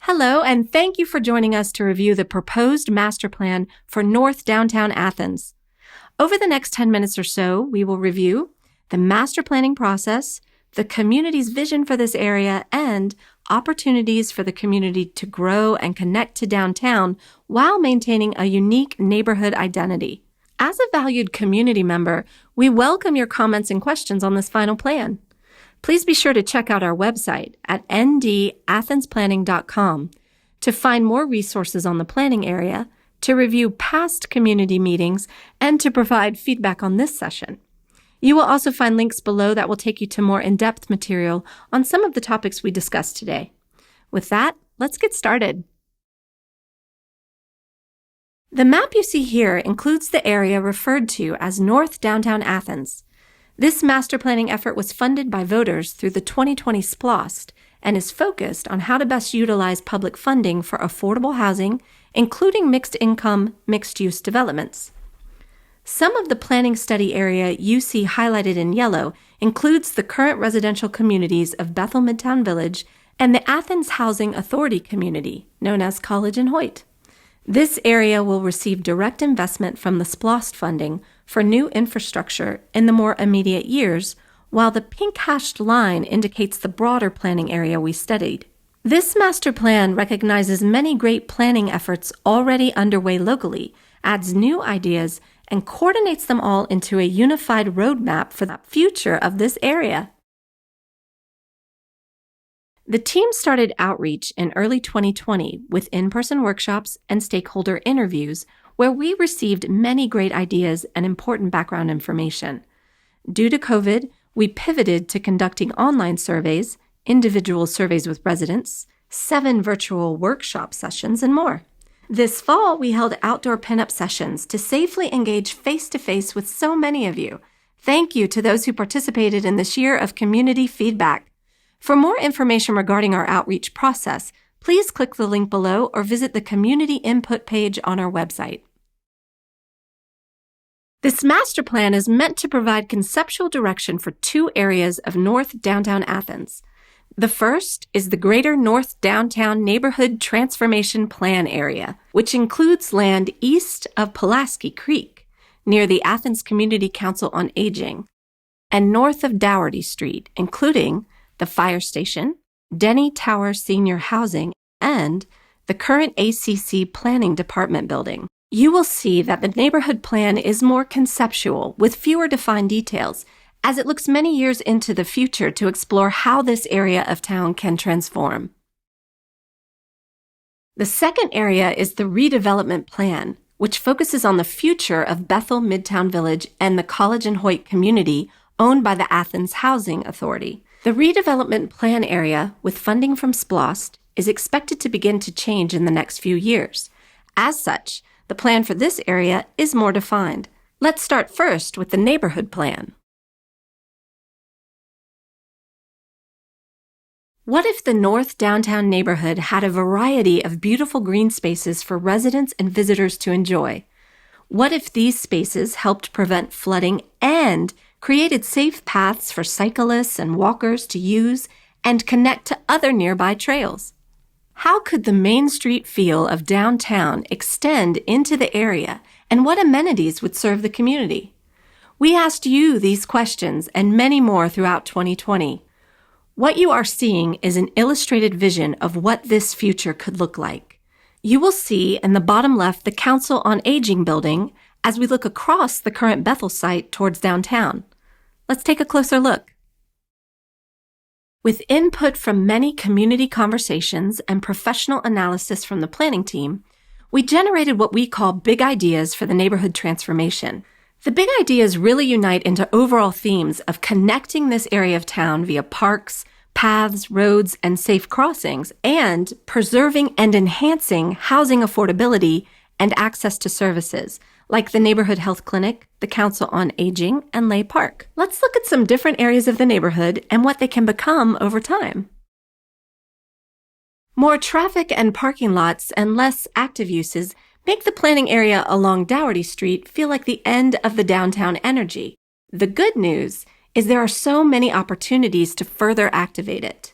Hello, and thank you for joining us to review the proposed master plan for North Downtown Athens. Over the next 10 minutes or so, we will review the master planning process, the community's vision for this area, and opportunities for the community to grow and connect to downtown while maintaining a unique neighborhood identity. As a valued community member, we welcome your comments and questions on this final plan. Please be sure to check out our website at ndathensplanning.com to find more resources on the planning area, to review past community meetings, and to provide feedback on this session. You will also find links below that will take you to more in-depth material on some of the topics we discussed today. With that, let's get started. The map you see here includes the area referred to as North Downtown Athens. This master planning effort was funded by voters through the 2020 SPLOST and is focused on how to best utilize public funding for affordable housing, including mixed-income, mixed-use developments. Some of the planning study area you see highlighted in yellow includes the current residential communities of Bethel Midtown Village and the Athens Housing Authority community, known as College and Hoyt. This area will receive direct investment from the SPLOST funding for new infrastructure in the more immediate years, while the pink hashed line indicates the broader planning area we studied. This master plan recognizes many great planning efforts already underway locally, adds new ideas, and coordinates them all into a unified roadmap for the future of this area. The team started outreach in early 2020 with in-person workshops and stakeholder interviews where we received many great ideas and important background information. Due to COVID, we pivoted to conducting online surveys, individual surveys with residents, 7 virtual workshop sessions, and more. This fall, we held outdoor pinup sessions to safely engage face-to-face with so many of you. Thank you to those who participated in this year of community feedback. For more information regarding our outreach process, please click the link below or visit the community input page on our website. This master plan is meant to provide conceptual direction for 2 areas of North Downtown Athens. The first is the Greater North Downtown Neighborhood Transformation Plan area, which includes land east of Pulaski Creek, near the Athens Community Council on Aging, and north of Dougherty Street, including the fire station, Denny Tower Senior Housing, and the current ACC Planning Department building. You will see that the neighborhood plan is more conceptual with fewer defined details, as it looks many years into the future to explore how this area of town can transform. The second area is the redevelopment plan, which focuses on the future of Bethel Midtown Village and the College and Hoyt community owned by the Athens Housing Authority. The redevelopment plan area, with funding from SPLOST, is expected to begin to change in the next few years. As such, the plan for this area is more defined. Let's start first with the neighborhood plan. What if the North Downtown neighborhood had a variety of beautiful green spaces for residents and visitors to enjoy? What if these spaces helped prevent flooding and created safe paths for cyclists and walkers to use and connect to other nearby trails? How could the Main Street feel of downtown extend into the area, and what amenities would serve the community? We asked you these questions and many more throughout 2020. What you are seeing is an illustrated vision of what this future could look like. You will see in the bottom left the Council on Aging building as we look across the current Bethel site towards downtown. Let's take a closer look. With input from many community conversations and professional analysis from the planning team, we generated what we call big ideas for the neighborhood transformation. The big ideas really unite into overall themes of connecting this area of town via parks, paths, roads, and safe crossings, and preserving and enhancing housing affordability and access to services, like the Neighborhood Health Clinic, the Council on Aging, and Lay Park. Let's look at some different areas of the neighborhood and what they can become over time. More traffic and parking lots and less active uses make the planning area along Dougherty Street feel like the end of the downtown energy. The good news is there are so many opportunities to further activate it.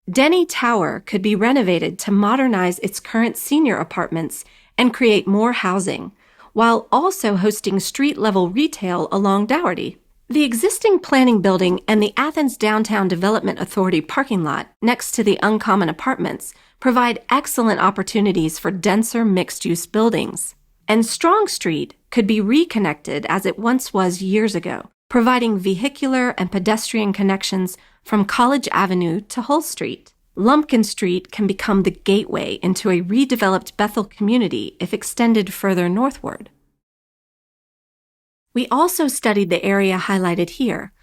Denny Tower could be renovated to modernize its current senior apartments and create more housing, while also hosting street-level retail along Dougherty. The existing planning building and the Athens Downtown Development Authority parking lot next to the Uncommon Apartments provide excellent opportunities for denser mixed-use buildings. And Strong Street could be reconnected as it once was years ago, providing vehicular and pedestrian connections from College Avenue to Hull Street. Lumpkin Street can become the gateway into a redeveloped Bethel community if extended further northward. We also studied the area highlighted here.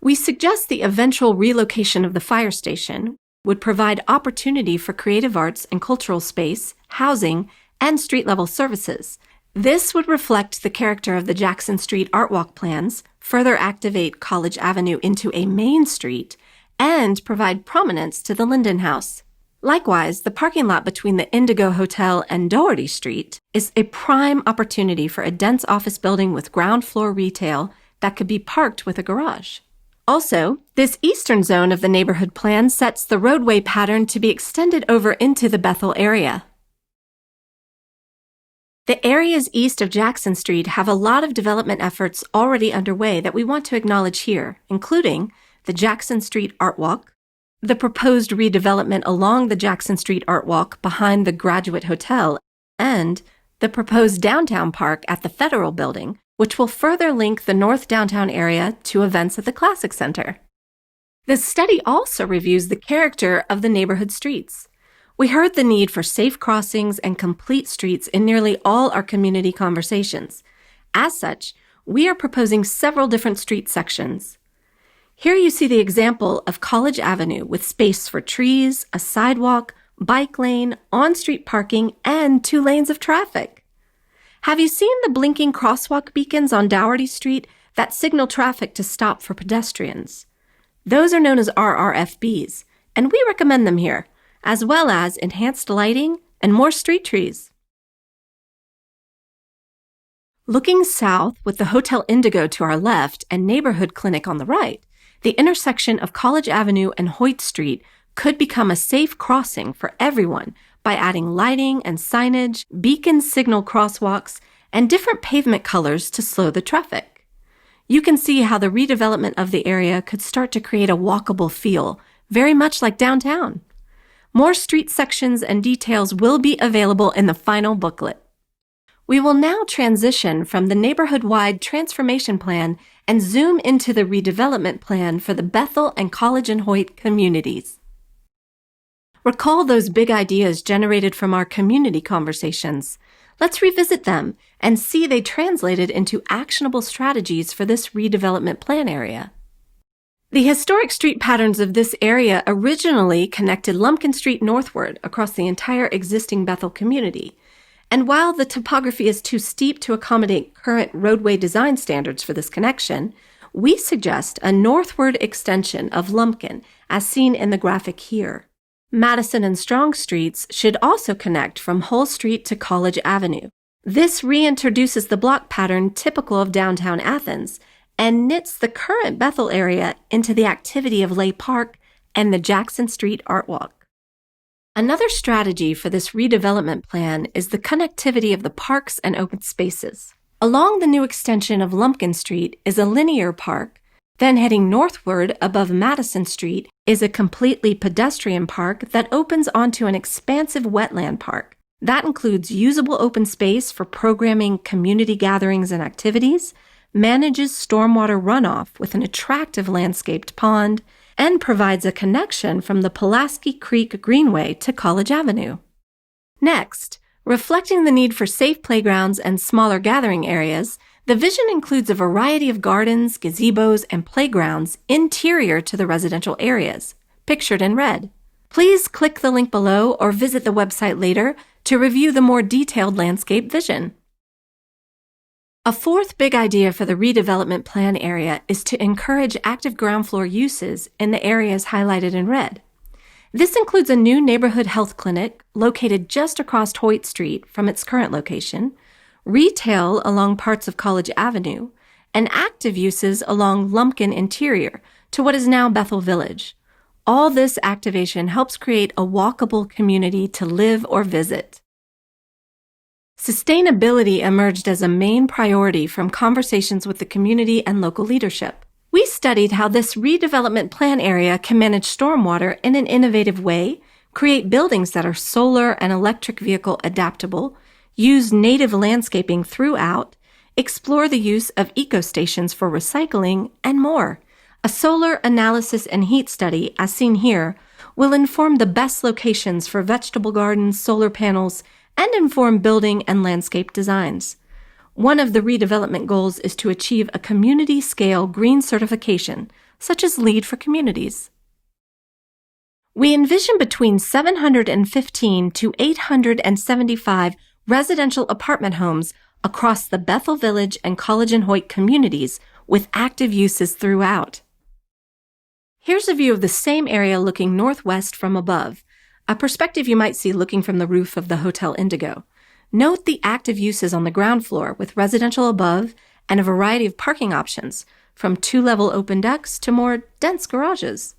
We suggest the eventual relocation of the fire station would provide opportunity for creative arts and cultural space, housing, and street-level services. This would reflect the character of the Jackson Street Art Walk plans, further activate College Avenue into a main street, and provide prominence to the Linden House. Likewise, the parking lot between the Indigo Hotel and Dougherty Street is a prime opportunity for a dense office building with ground floor retail that could be parked with a garage. Also, this eastern zone of the neighborhood plan sets the roadway pattern to be extended over into the Bethel area. The areas east of Jackson Street have a lot of development efforts already underway that we want to acknowledge here, including the Jackson Street Art Walk, the proposed redevelopment along the Jackson Street Art Walk behind the Graduate Hotel, and the proposed downtown park at the Federal Building, which will further link the North Downtown area to events at the Classic Center. The study also reviews the character of the neighborhood streets. We heard the need for safe crossings and complete streets in nearly all our community conversations. As such, we are proposing several different street sections. Here you see the example of College Avenue with space for trees, a sidewalk, bike lane, on-street parking, and 2 lanes of traffic. Have you seen the blinking crosswalk beacons on Dougherty Street that signal traffic to stop for pedestrians? Those are known as RRFBs, and we recommend them here, as well as enhanced lighting and more street trees. Looking south with the Hotel Indigo to our left and Neighborhood Clinic on the right, the intersection of College Avenue and Hoyt Street could become a safe crossing for everyone by adding lighting and signage, beacon signal crosswalks, and different pavement colors to slow the traffic. You can see how the redevelopment of the area could start to create a walkable feel, very much like downtown. More street sections and details will be available in the final booklet. We will now transition from the neighborhood-wide transformation plan and zoom into the redevelopment plan for the Bethel and College and Hoyt communities. Recall those big ideas generated from our community conversations. Let's revisit them and see they translated into actionable strategies for this redevelopment plan area. The historic street patterns of this area originally connected Lumpkin Street northward across the entire existing Bethel community. And while the topography is too steep to accommodate current roadway design standards for this connection, we suggest a northward extension of Lumpkin, as seen in the graphic here. Madison and Strong Streets should also connect from Hull Street to College Avenue. This reintroduces the block pattern typical of downtown Athens and knits the current Bethel area into the activity of Lay Park and the Jackson Street Art Walk. Another strategy for this redevelopment plan is the connectivity of the parks and open spaces. Along the new extension of Lumpkin Street is a linear park, then heading northward above Madison Street is a completely pedestrian park that opens onto an expansive wetland park. That includes usable open space for programming community gatherings and activities, manages stormwater runoff with an attractive landscaped pond, and provides a connection from the Pulaski Creek Greenway to College Avenue. Next, reflecting the need for safe playgrounds and smaller gathering areas, the vision includes a variety of gardens, gazebos, and playgrounds interior to the residential areas, pictured in red. Please click the link below or visit the website later to review the more detailed landscape vision. A fourth big idea for the redevelopment plan area is to encourage active ground floor uses in the areas highlighted in red. This includes a new neighborhood health clinic located just across Hoyt Street from its current location, retail along parts of College Avenue, and active uses along Lumpkin interior to what is now Bethel Village. All this activation helps create a walkable community to live or visit. Sustainability emerged as a main priority from conversations with the community and local leadership. We studied how this redevelopment plan area can manage stormwater in an innovative way, create buildings that are solar and electric vehicle adaptable, use native landscaping throughout, explore the use of eco-stations for recycling, and more. A solar analysis and heat study, as seen here, will inform the best locations for vegetable gardens, solar panels, and inform building and landscape designs. One of the redevelopment goals is to achieve a community-scale green certification, such as LEED for communities. We envision between 715 to 875 residential apartment homes across the Bethel Village and College and Hoyt communities with active uses throughout. Here's a view of the same area looking northwest from above, a perspective you might see looking from the roof of the Hotel Indigo. Note the active uses on the ground floor with residential above and a variety of parking options, from two-level open decks to more dense garages.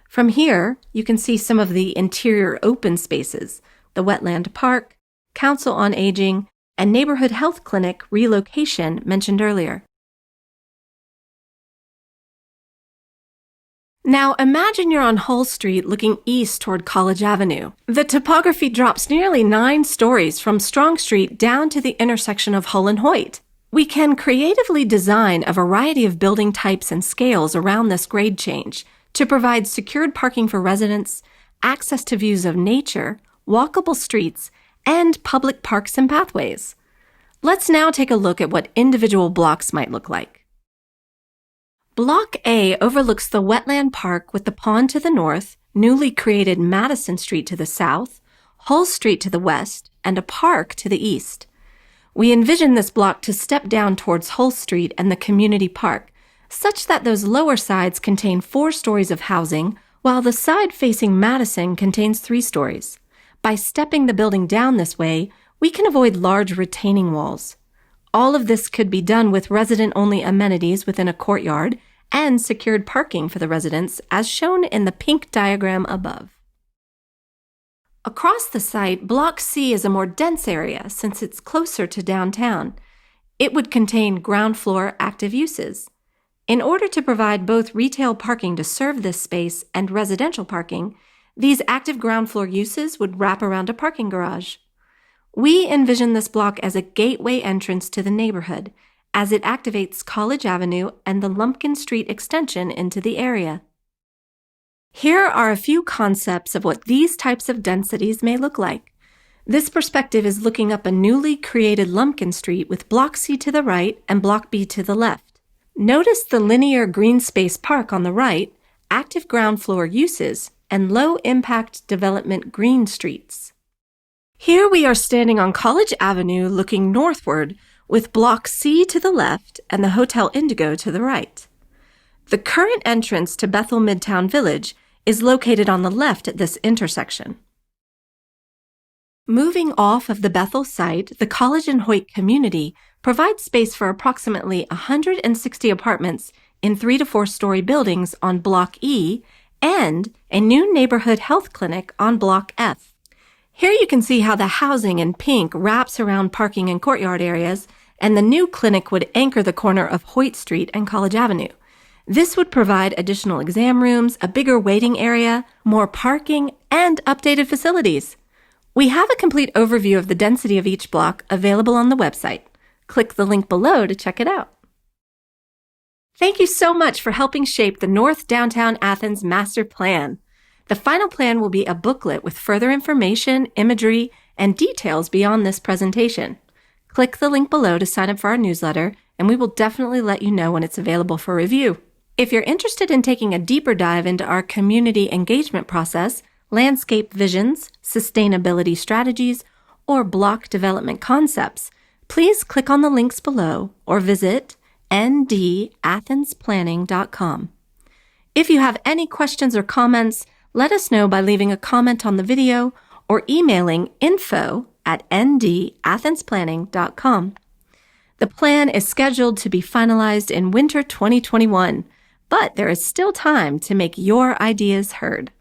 From here, you can see some of the interior open spaces, the wetland park, Council on Aging, and Neighborhood Health Clinic relocation mentioned earlier. Now imagine you're on Hull Street looking east toward College Avenue. The topography drops nearly 9 stories from Strong Street down to the intersection of Hull and Hoyt. We can creatively design a variety of building types and scales around this grade change to provide secured parking for residents, access to views of nature, walkable streets, and public parks and pathways. Let's now take a look at what individual blocks might look like. Block A overlooks the wetland park with the pond to the north, newly created Madison Street to the south, Hull Street to the west, and a park to the east. We envision this block to step down towards Hull Street and the community park, such that those lower sides contain 4 stories of housing, while the side facing Madison contains 3 stories. By stepping the building down this way, we can avoid large retaining walls. All of this could be done with resident-only amenities within a courtyard and secured parking for the residents, as shown in the pink diagram above. Across the site, Block C is a more dense area since it's closer to downtown. It would contain ground floor active uses. In order to provide both retail parking to serve this space and residential parking, these active ground floor uses would wrap around a parking garage. We envision this block as a gateway entrance to the neighborhood, as it activates College Avenue and the Lumpkin Street extension into the area. Here are a few concepts of what these types of densities may look like. This perspective is looking up a newly created Lumpkin Street with Block C to the right and Block B to the left. Notice the linear green space park on the right, active ground floor uses, and low-impact development green streets. Here we are standing on College Avenue looking northward with Block C to the left and the Hotel Indigo to the right. The current entrance to Bethel Midtown Village is located on the left at this intersection. Moving off of the Bethel site, the College and Hoyt community provides space for approximately 160 apartments in 3 to 4 story buildings on Block E and a new neighborhood health clinic on Block F. Here you can see how the housing in pink wraps around parking and courtyard areas, and the new clinic would anchor the corner of Hoyt Street and College Avenue. This would provide additional exam rooms, a bigger waiting area, more parking, and updated facilities. We have a complete overview of the density of each block available on the website. Click the link below to check it out. Thank you so much for helping shape the North Downtown Athens Master Plan. The final plan will be a booklet with further information, imagery, and details beyond this presentation. Click the link below to sign up for our newsletter, and we will definitely let you know when it's available for review. If you're interested in taking a deeper dive into our community engagement process, landscape visions, sustainability strategies, or block development concepts, please click on the links below or visit ndathensplanning.com. If you have any questions or comments, let us know by leaving a comment on the video or emailing info@ndathensplanning.com. The plan is scheduled to be finalized in winter 2021, But there is still time to make your ideas heard.